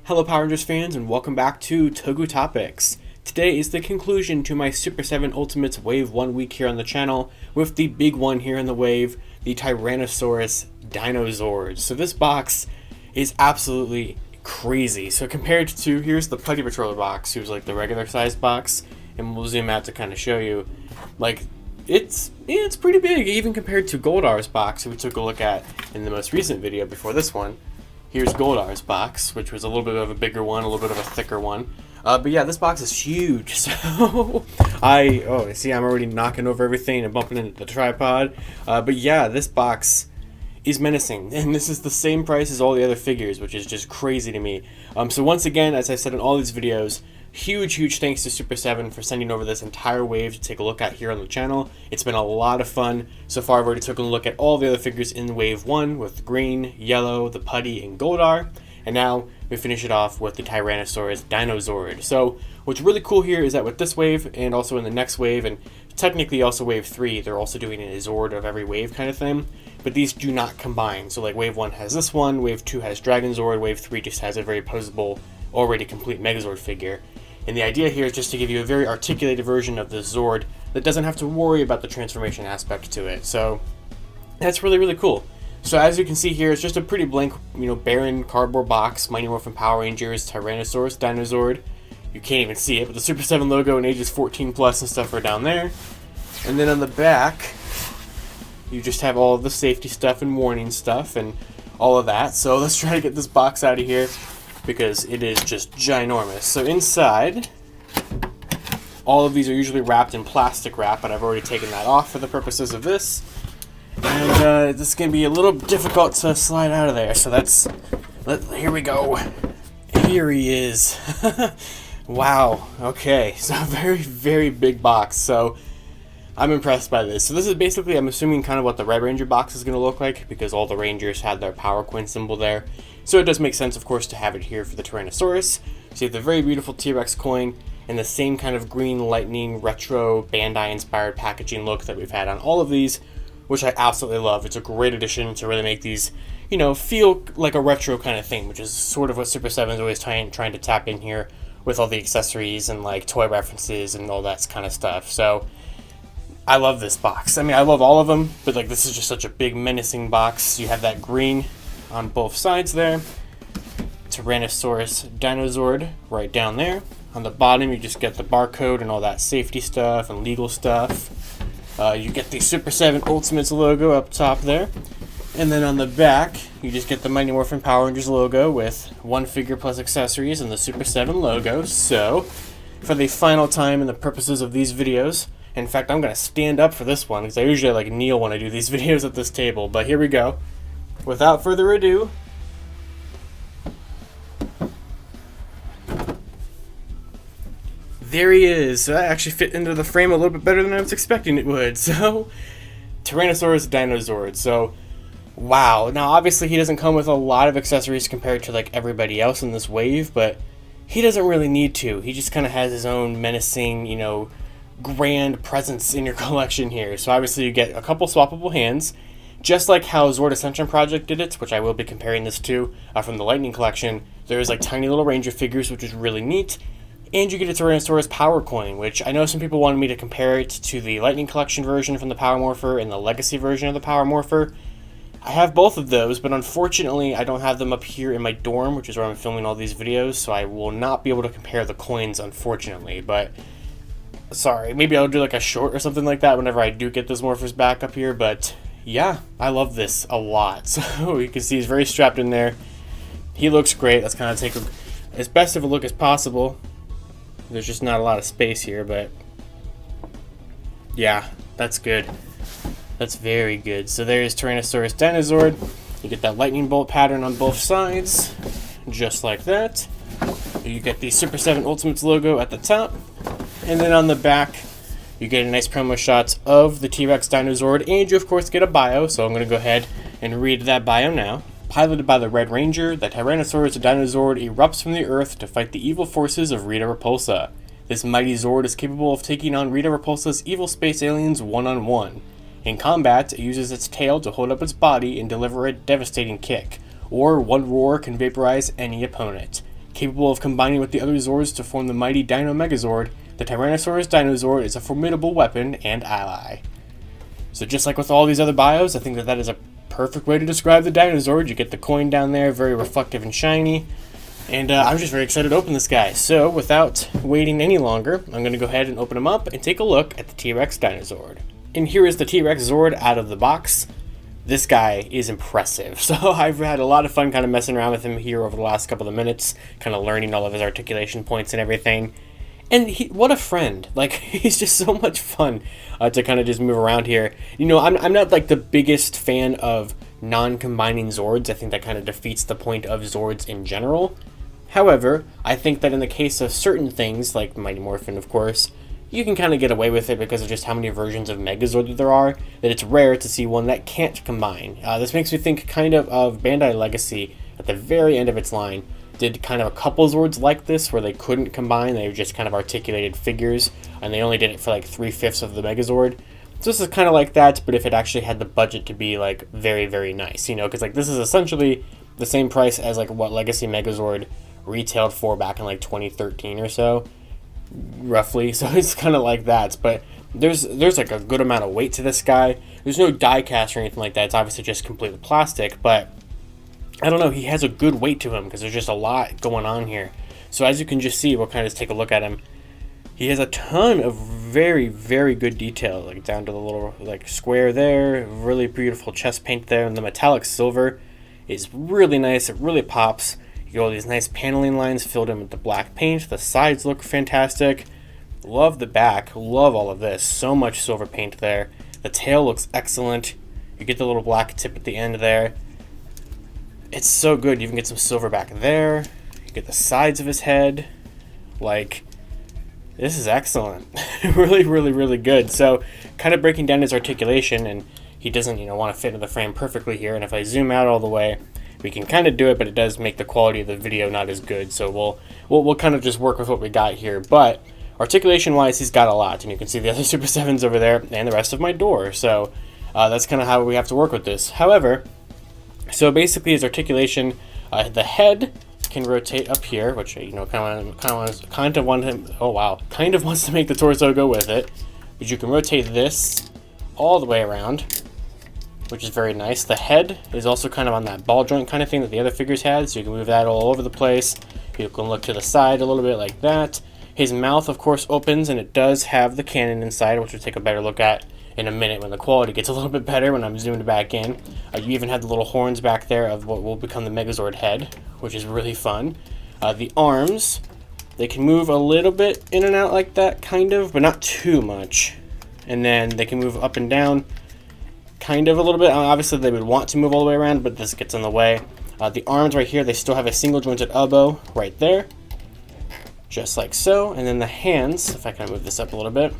Hello Power Rangers fans and welcome back to Toku Topics. Today is the conclusion to my Super 7 Ultimates Wave 1 week here on the channel with the big one here in the wave, the Tyrannosaurus Dinozord. So this box is absolutely crazy. So compared to, here's the Putty Patroller box, here's like the regular sized box, and we'll zoom out to kind of show you, like, it's pretty big even compared to Goldar's box that we took a look at in the most recent video before this one. Here's Goldar's box, which was a little bit of a bigger one, a little bit of a thicker one. But yeah, this box is huge, so I'm already knocking over everything and bumping into the tripod. But yeah, this box is menacing, and this is the same price as all the other figures, which is just crazy to me. So once again, as I said in all these videos, huge thanks to Super 7 for sending over this entire wave to take a look at here on the channel. It's been a lot of fun. So far I've already taken a look at all the other figures in wave 1 with green, yellow, the Putty, and Goldar. And now we finish it off with the Tyrannosaurus Dinozord. So what's really cool here is that with this wave and also in the next wave, and technically also wave 3, they're also doing a Zord of every wave kind of thing. But these do not combine. So like wave 1 has this one, wave 2 has Dragon Zord, wave 3 just has a very posable, already complete Megazord figure. And the idea here is just to give you a very articulated version of the Zord that doesn't have to worry about the transformation aspect to it. So that's really cool. So as you can see here, it's just a pretty blank, barren cardboard box. Mighty Morphin Power Rangers, Tyrannosaurus Dinozord. You can't even see it, but the Super 7 logo and ages 14 plus and stuff are down there. And then on the back, you just have all of the safety stuff and warning stuff and all of that. So let's try to get this box out of here, because it is just ginormous. So inside, all of these are usually wrapped in plastic wrap, but I've already taken that off for the purposes of this. And this is going to be a little difficult to slide out of there. So here we go. Here he is. Wow. Okay. So very big box. So I'm impressed by this. So this is basically, I'm assuming, kind of what the Red Ranger box is going to look like, because all the Rangers had their power coin symbol there. So it does make sense, of course, to have it here for the Tyrannosaurus. So you have the very beautiful T-Rex coin and the same kind of green lightning retro Bandai-inspired packaging look that we've had on all of these, which I absolutely love. It's a great addition to really make these, feel like a retro kind of thing, which is sort of what Super 7 is always trying to tap in here with all the accessories and like toy references and all that kind of stuff. So I love this box. I mean, I love all of them, but like this is just such a big menacing box. You have that green on both sides there. Tyrannosaurus Dinozord right down there. On the bottom you just get the barcode and all that safety stuff and legal stuff. You get the Super 7 Ultimates logo up top there. And then on the back you just get the Mighty Morphin Power Rangers logo with one figure plus accessories and the Super 7 logo. So for the final time in the purposes of these videos, in fact I'm going to stand up for this one because I usually kneel when I do these videos at this table, but here we go. Without further ado, there he is. So that actually fit into the frame a little bit better than I was expecting it would. So, Tyrannosaurus Dinozord. So, wow. Now, obviously, he doesn't come with a lot of accessories compared to like everybody else in this wave, but he doesn't really need to. He just kind of has his own menacing, grand presence in your collection here. So, obviously, you get a couple swappable hands. Just like how Zord Ascension Project did it, which I will be comparing this to from the Lightning Collection, there's like tiny little Ranger figures, which is really neat. And you get a Tyrannosaurus Power Coin, which I know some people wanted me to compare it to the Lightning Collection version from the Power Morpher and the Legacy version of the Power Morpher. I have both of those, but unfortunately I don't have them up here in my dorm, which is where I'm filming all these videos, so I will not be able to compare the coins, unfortunately. But sorry, maybe I'll do like a short or something like that whenever I do get those Morphers back up here, but yeah, I love this a lot. So you can see he's very strapped in there. He looks great. Let's kind of take as best of a look as possible. There's just not a lot of space here, but yeah, that's good. That's very good. So there's Tyrannosaurus Dinozord. You get that lightning bolt pattern on both sides, just like that. You get the Super 7 Ultimates logo at the top, and then on the back you get a nice promo shot of the T-Rex Dinozord, and you of course get a bio, so I'm going to go ahead and read that bio now. Piloted by the Red Ranger, the Tyrannosaurus Dinozord erupts from the Earth to fight the evil forces of Rita Repulsa. This mighty Zord is capable of taking on Rita Repulsa's evil space aliens one-on-one. In combat, it uses its tail to hold up its body and deliver a devastating kick, or one roar can vaporize any opponent. Capable of combining with the other Zords to form the mighty Dino Megazord, the Tyrannosaurus Dinozord is a formidable weapon and ally. So just like with all these other bios, I think that is a perfect way to describe the Dinozord. You get the coin down there, very reflective and shiny. And I'm just very excited to open this guy. So without waiting any longer, I'm going to go ahead and open him up and take a look at the T-Rex Dinozord. And here is the T-Rex Zord out of the box. This guy is impressive. So I've had a lot of fun kind of messing around with him here over the last couple of minutes, kind of learning all of his articulation points and everything. And what a friend. Like, he's just so much fun to kind of just move around here. You know, I'm not like the biggest fan of non-combining Zords. I think that kind of defeats the point of Zords in general. However, I think that in the case of certain things, like Mighty Morphin, of course, you can kind of get away with it because of just how many versions of Megazord that there are, that it's rare to see one that can't combine. This makes me think kind of Bandai Legacy at the very end of its line. Did kind of a couple Zords like this where they couldn't combine, they were just kind of articulated figures, and they only did it for like 3/5 of the Megazord. So this is kind of like that, but if it actually had the budget to be like very, very nice, you know, because like this is essentially the same price as like what Legacy Megazord retailed for back in like 2013 or so, roughly. So it's kind of like that, but there's like a good amount of weight to this guy. There's no die cast or anything like that. It's obviously just completely plastic, but I don't know, he has a good weight to him because there's just a lot going on here. So as you can just see, we'll kind of just take a look at him. He has a ton of very, very good detail, like down to the little like square there, really beautiful chest paint there, and the metallic silver is really nice. It really pops. You get all these nice paneling lines filled in with the black paint. The sides look fantastic. Love the back. Love all of this. So much silver paint there. The tail looks excellent. You get the little black tip at the end there. It's so good. You can get some silver back there. You get the sides of his head. Like, this is excellent. Really, really, really good. So, kind of breaking down his articulation, and he doesn't, you know, want to fit into the frame perfectly here. And if I zoom out all the way, we can kind of do it, but it does make the quality of the video not as good. So we'll kind of just work with what we got here. But articulation-wise, he's got a lot, and you can see the other Super 7s over there, and the rest of my door. So that's kind of how we have to work with this. However, so basically his articulation, the head can rotate up here, which, you know, kind of wants to make the torso go with it. But you can rotate this all the way around, which is very nice. The head is also kind of on that ball joint kind of thing that the other figures had, so you can move that all over the place. You can look to the side a little bit like that. His mouth, of course, opens, and it does have the cannon inside, which we'll take a better look at in a minute when the quality gets a little bit better when I'm zoomed back in. You even have the little horns back there of what will become the Megazord head, which is really fun. The arms, they can move a little bit in and out like that, kind of, but not too much. And then they can move up and down kind of a little bit. Obviously they would want to move all the way around, but this gets in the way. The arms right here, they still have a single jointed elbow right there, just like so. And then the hands, if I can move this up a little bit,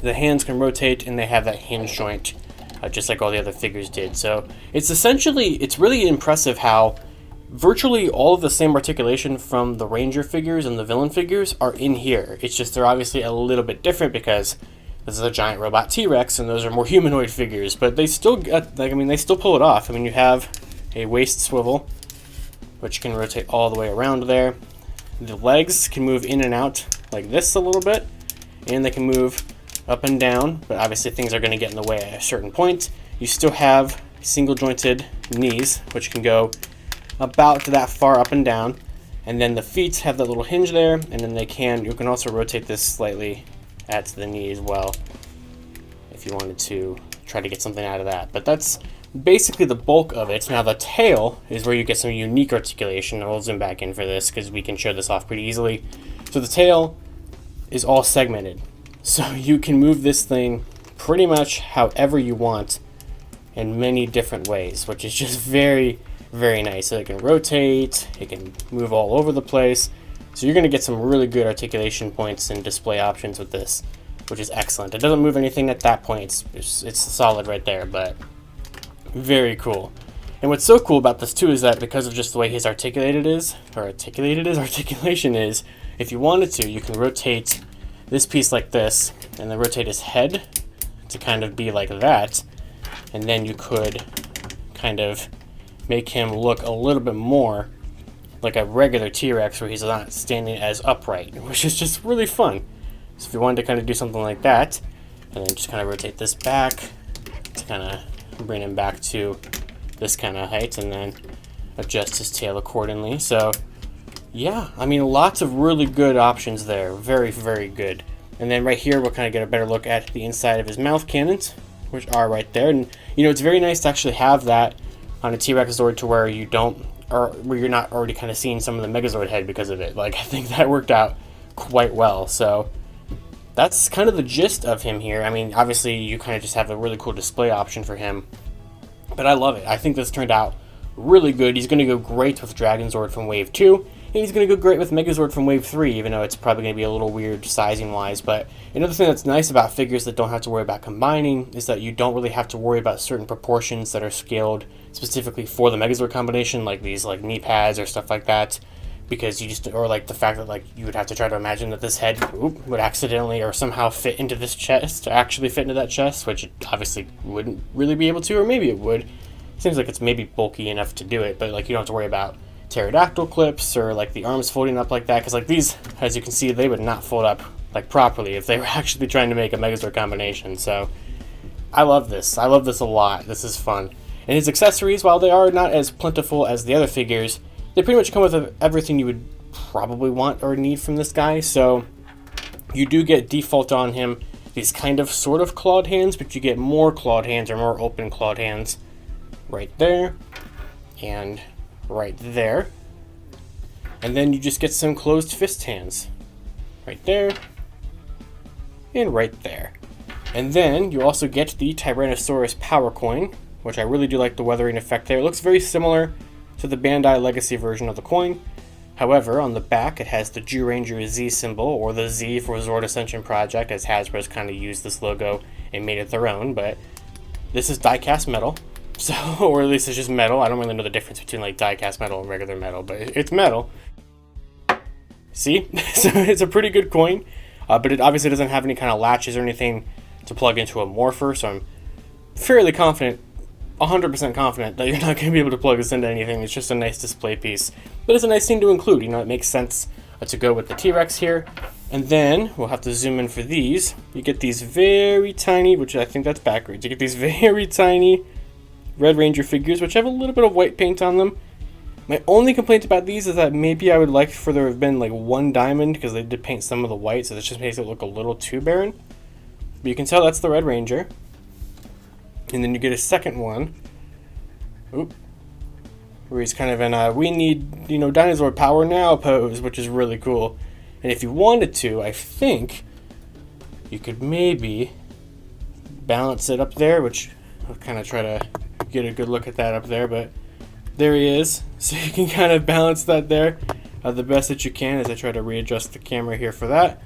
the hands can rotate, and they have that hinge joint, just like all the other figures did. So it's really impressive how virtually all of the same articulation from the Ranger figures and the villain figures are in here. It's just they're obviously a little bit different because this is a giant robot T-Rex, and those are more humanoid figures, but they still they still pull it off. I mean, you have a waist swivel, which can rotate all the way around there. The legs can move in and out like this a little bit, and they can move up and down, but obviously things are going to get in the way at a certain point. You still have single jointed knees, which can go about that far up and down, and then the feet have that little hinge there, and then you can also rotate this slightly at the knee as well if you wanted to try to get something out of that. But that's basically the bulk of it. Now the tail is where you get some unique articulation. I'll zoom back in for this because we can show this off pretty easily. So the tail is all segmented, so you can move this thing pretty much however you want in many different ways, which is just very, very nice. So it can rotate, it can move all over the place. So you're going to get some really good articulation points and display options with this, which is excellent. It doesn't move anything at that point. It's solid right there, but very cool. And what's so cool about this too is that because of just the way his articulation is, if you wanted to, you can rotate this piece like this, and then rotate his head to kind of be like that, and then you could kind of make him look a little bit more like a regular T-Rex where he's not standing as upright, which is just really fun. So if you wanted to kind of do something like that, and then just kind of rotate this back to kind of bring him back to this kind of height, and then adjust his tail accordingly. So yeah, I mean, lots of really good options there. Very, very good. And then right here, we'll kind of get a better look at the inside of his mouth cannons, which are right there. And, you know, it's very nice to actually have that on a T-Rex Zord to where you don't, or where you're not already kind of seeing some of the Megazord head because of it. Like, I think that worked out quite well. So that's kind of the gist of him here. I mean, obviously, you kind of just have a really cool display option for him. But I love it. I think this turned out really good. He's going to go great with Dragon Zord from Wave 2. And he's going to go great with Megazord from Wave 3, even though it's probably going to be a little weird sizing-wise. But another thing that's nice about figures that don't have to worry about combining is that you don't really have to worry about certain proportions that are scaled specifically for the Megazord combination, like these like knee pads or stuff like that. Because you just, or like the fact that like you would have to try to imagine that this head would accidentally or somehow fit into this chest, to actually fit into that chest, which it obviously wouldn't really be able to, or maybe it would. It seems like it's maybe bulky enough to do it, but like you don't have to worry about pterodactyl clips or like the arms folding up like that, because like these, as you can see, they would not fold up like properly if they were actually trying to make a Megazord combination. So I love this a lot. This is fun. And his accessories, while they are not as plentiful as the other figures, they pretty much come with everything you would probably want or need from this guy. So you do get default on him these kind of sort of clawed hands, but you get more clawed hands or more open clawed hands right there and right there. And then you just get some closed fist hands right there and right there. And then you also get the Tyrannosaurus power coin, which I really do like the weathering effect there. It looks very similar to the Bandai Legacy version of the coin. However, on the back it has the Zyuranger Z symbol, or the Z for Zord Ascension Project, as Hasbro's kind of used this logo and made it their own. But this is die-cast metal. So, or at least it's just metal. I don't really know the difference between like die-cast metal and regular metal, but it's metal. See? So it's a pretty good coin, but it obviously doesn't have any kind of latches or anything to plug into a morpher, so I'm fairly confident, 100% confident, that you're not going to be able to plug this into anything. It's just a nice display piece, but it's a nice thing to include. You know, it makes sense to go with the T-Rex here. And then we'll have to zoom in for these. You get these very tiny, which I think that's backwards, you get these very tiny Red Ranger figures, which have a little bit of white paint on them. My only complaint about these is that maybe I would like for there to have been like one diamond, because they did paint some of the white, so this just makes it look a little too barren. But you can tell that's the Red Ranger. And then you get a second one, where he's kind of in a "we need, you know, dinosaur power now" pose, which is really cool. And if you wanted to, I think you could maybe balance it up there, which I'll kind of try to get a good look at that up there, but there he is. So you can kind of balance that there the best that you can, as I try to readjust the camera here for that.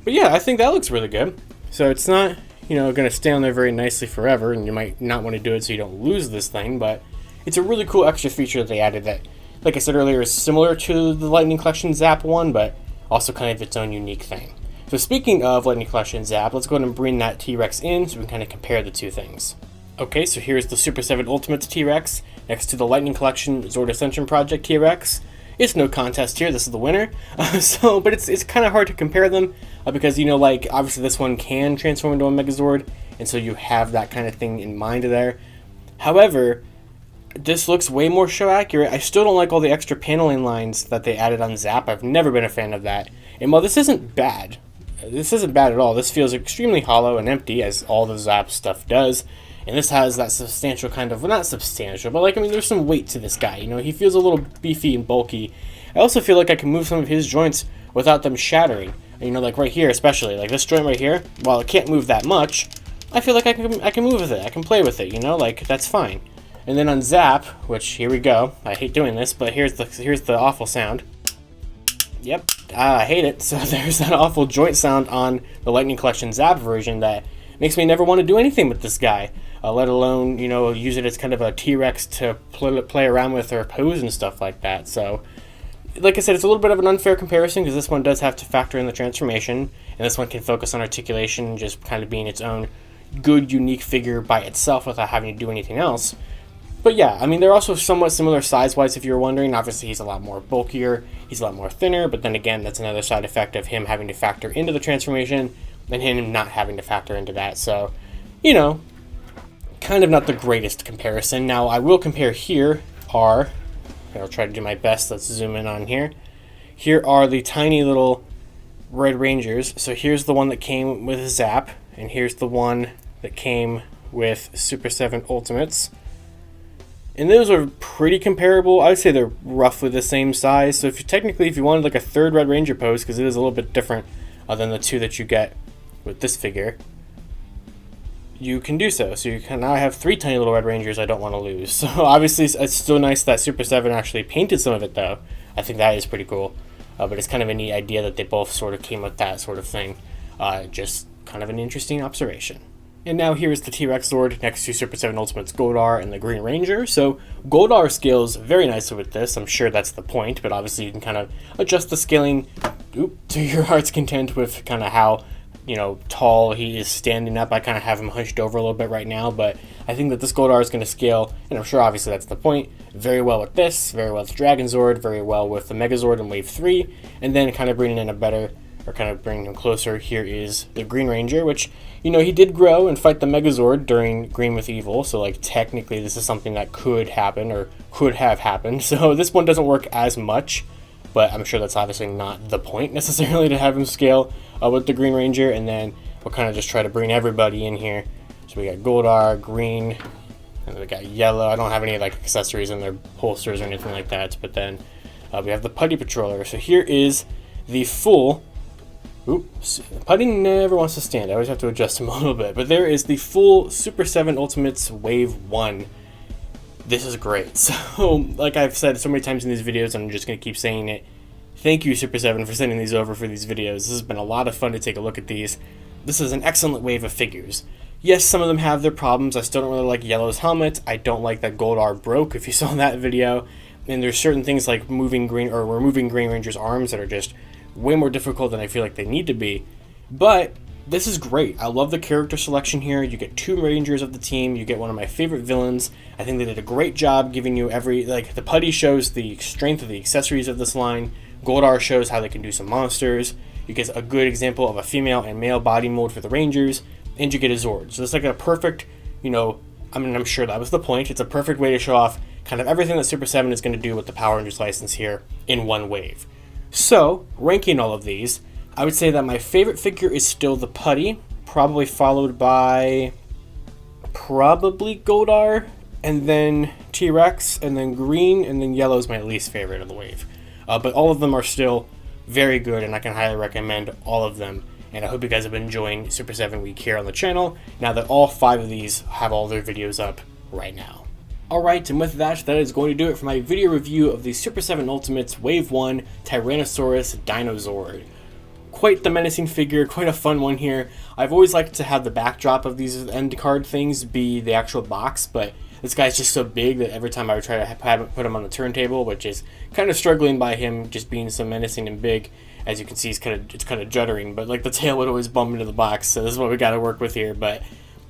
But yeah, I think that looks really good. So it's not, you know, going to stay on there very nicely forever, and you might not want to do it so you don't lose this thing, but it's a really cool extra feature that they added that, like I said earlier, is similar to the Lightning Collection Zap one, but also kind of its own unique thing. So speaking of Lightning Collection Zap, let's go ahead and bring that T-Rex in so we can kind of compare the two things. Okay, so here's the Super 7 Ultimates T-Rex next to the Lightning Collection Zord Ascension Project T-Rex. It's no contest here, this is the winner. But it's kind of hard to compare them because, you know, like, obviously this one can transform into a Megazord, and so you have that kind of thing in mind there. However, this looks way more show accurate. I still don't like all the extra paneling lines that they added on Zap. I've never been a fan of that. And while this isn't bad at all. This feels extremely hollow and empty, as all the Zap stuff does. And this has that substantial kind of, well, not substantial, but like, I mean, there's some weight to this guy. You know, he feels a little beefy and bulky. I also feel like I can move some of his joints without them shattering. You know, like right here especially, like this joint right here, while it can't move that much, I feel like I can move with it. I can play with it, you know, like that's fine. And then on Zap, which, here we go. I hate doing this, but here's the awful sound. Yep, I hate it. So there's that awful joint sound on the Lightning Collection Zap version that makes me never want to do anything with this guy, let alone, you know, use it as kind of a T-Rex to play around with or pose and stuff like that. So, like I said, it's a little bit of an unfair comparison because this one does have to factor in the transformation, and this one can focus on articulation, just kind of being its own good, unique figure by itself without having to do anything else. But yeah, I mean, they're also somewhat similar size-wise if you're wondering. Obviously, he's a lot more bulkier, he's a lot more thinner, but then again, that's another side effect of him having to factor into the transformation and him not having to factor into that. So, you know, kind of not the greatest comparison. Now, I will compare here are, I'll try to do my best, let's zoom in on here. Here are the tiny little Red Rangers. So here's the one that came with Zap, and here's the one that came with Super 7 Ultimates. And those are pretty comparable. I would say they're roughly the same size. So if you wanted like a third Red Ranger pose, because it is a little bit different than the two that you get with this figure, you can do so. So you can now have 3 tiny little Red Rangers I don't want to lose. So obviously it's still nice that Super 7 actually painted some of it though. I think that is pretty cool. But it's kind of a neat idea that they both sort of came with that sort of thing. Just kind of an interesting observation. And now here is the T-Rex Zord next to Super 7 Ultimate's Goldar and the Green Ranger. So Goldar scales very nicely with this. I'm sure that's the point, but obviously you can kind of adjust the scaling to your heart's content with kind of how, you know, tall he is standing up. I kind of have him hunched over a little bit right now, but I think that this Goldar is going to scale, and I'm sure obviously that's the point, very well with this, very well with Dragon Zord, very well with the Megazord in Wave 3, and then kind of bringing in a better, or kind of bringing him closer, here is the Green Ranger, which, you know, he did grow and fight the Megazord during Green with Evil, so like technically this is something that could happen, or could have happened. So this one doesn't work as much, but I'm sure that's obviously not the point necessarily to have him scale with the Green Ranger. And then we'll kind of just try to bring everybody in here. So we got Goldar, Green, and then we got Yellow. I don't have any like accessories in their holsters or anything like that, but then we have the Putty Patroller. So here is the full... Oops, Putty never wants to stand. I always have to adjust him a little bit. But there is the full Super 7 Ultimates Wave 1. This is great. So, like I've said so many times in these videos, I'm just going to keep saying it. Thank you, Super 7, for sending these over for these videos. This has been a lot of fun to take a look at these. This is an excellent wave of figures. Yes, some of them have their problems. I still don't really like Yellow's helmet. I don't like that Goldar broke, if you saw that video. And there's certain things like removing Green Ranger's arms that are just way more difficult than I feel like they need to be. But this is great. I love the character selection here. You get 2 Rangers of the team. You get one of my favorite villains. I think they did a great job giving you the Putty shows the strength of the accessories of this line. Goldar shows how they can do some monsters. You get a good example of a female and male body mold for the Rangers. And you get a Zord. So it's like a perfect, you know, I mean, I'm sure that was the point. It's a perfect way to show off kind of everything that Super 7 is going to do with the Power Rangers license here in one wave. So, ranking all of these, I would say that my favorite figure is still the Putty, probably followed by Goldar, and then T-Rex, and then Green, and then Yellow is my least favorite of the wave. But all of them are still very good, and I can highly recommend all of them. And I hope you guys have been enjoying Super 7 Week here on the channel, now that all 5 of these have all their videos up right now. Alright, and with that is going to do it for my video review of the Super 7 Ultimates Wave 1 Tyrannosaurus Dinozord. Quite the menacing figure, quite a fun one here. I've always liked to have the backdrop of these end card things be the actual box, but this guy's just so big that every time I would try to put him on the turntable, which is kind of struggling by him just being so menacing and big. As you can see, it's kind of juddering, but like the tail would always bump into the box, so this is what we got to work with here. But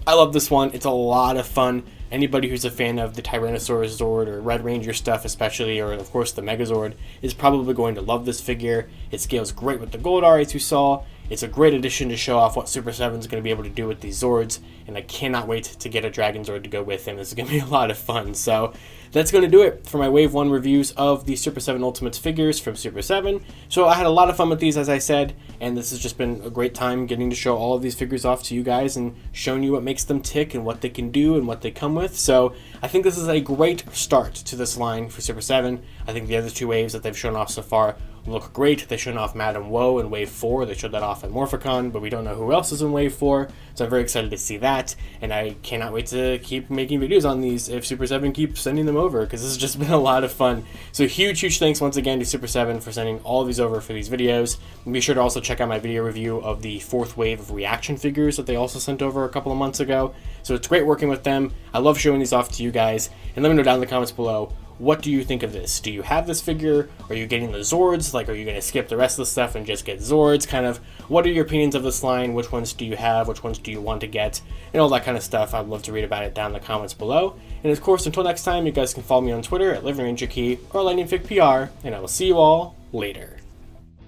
I love this one. It's a lot of fun. Anybody who's a fan of the Tyrannosaurus Zord or Red Ranger stuff especially, or of course the Megazord, is probably going to love this figure. It scales great with the Goldar, as you saw. It's a great addition to show off what Super 7 is going to be able to do with these Zords, and I cannot wait to get a Dragon Zord to go with him. This is going to be a lot of fun. So that's going to do it for my Wave 1 reviews of the Super 7 Ultimates figures from Super 7. So I had a lot of fun with these, as I said, and this has just been a great time getting to show all of these figures off to you guys and showing you what makes them tick and what they can do and what they come with. So I think this is a great start to this line for Super 7. I think the other 2 waves that they've shown off so far look great. They showed off Madame Woe in Wave 4. They showed that off in Morphicon, but we don't know who else is in Wave 4, so I'm very excited to see that, and I cannot wait to keep making videos on these if Super 7 keeps sending them over, because this has just been a lot of fun. So huge thanks once again to Super 7 for sending all of these over for these videos. And be sure to also check out my video review of the 4th wave of reaction figures that they also sent over a couple of months ago. So it's great working with them. I love showing these off to you guys, and let me know down in the comments below, what do you think of this? Do you have this figure? Are you getting the Zords? Like, are you going to skip the rest of the stuff and just get Zords? Kind of, what are your opinions of this line? Which ones do you have? Which ones do you want to get? And all that kind of stuff. I'd love to read about it down in the comments below. And of course, until next time, you guys can follow me on Twitter at LivingRangerKey or LightningFigPR, and I will see you all later.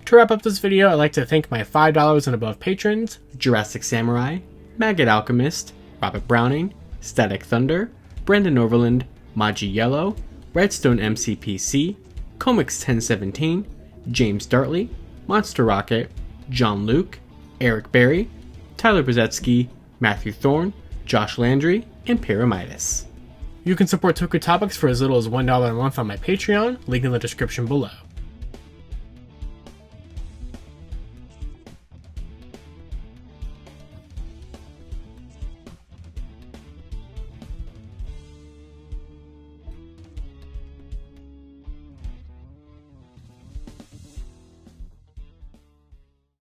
To wrap up this video, I'd like to thank my $5 and above patrons: Jurassic Samurai, Maggot Alchemist, Robert Browning, Static Thunder, Brandon Overland, Maji Yellow, Redstone MCPC, Comics 1017, James Dartley, Monster Rocket, John Luke, Eric Berry, Tyler Brzezinski, Matthew Thorne, Josh Landry, and Pyramidas. You can support Toku Topics for as little as $1 a month on my Patreon, link in the description below.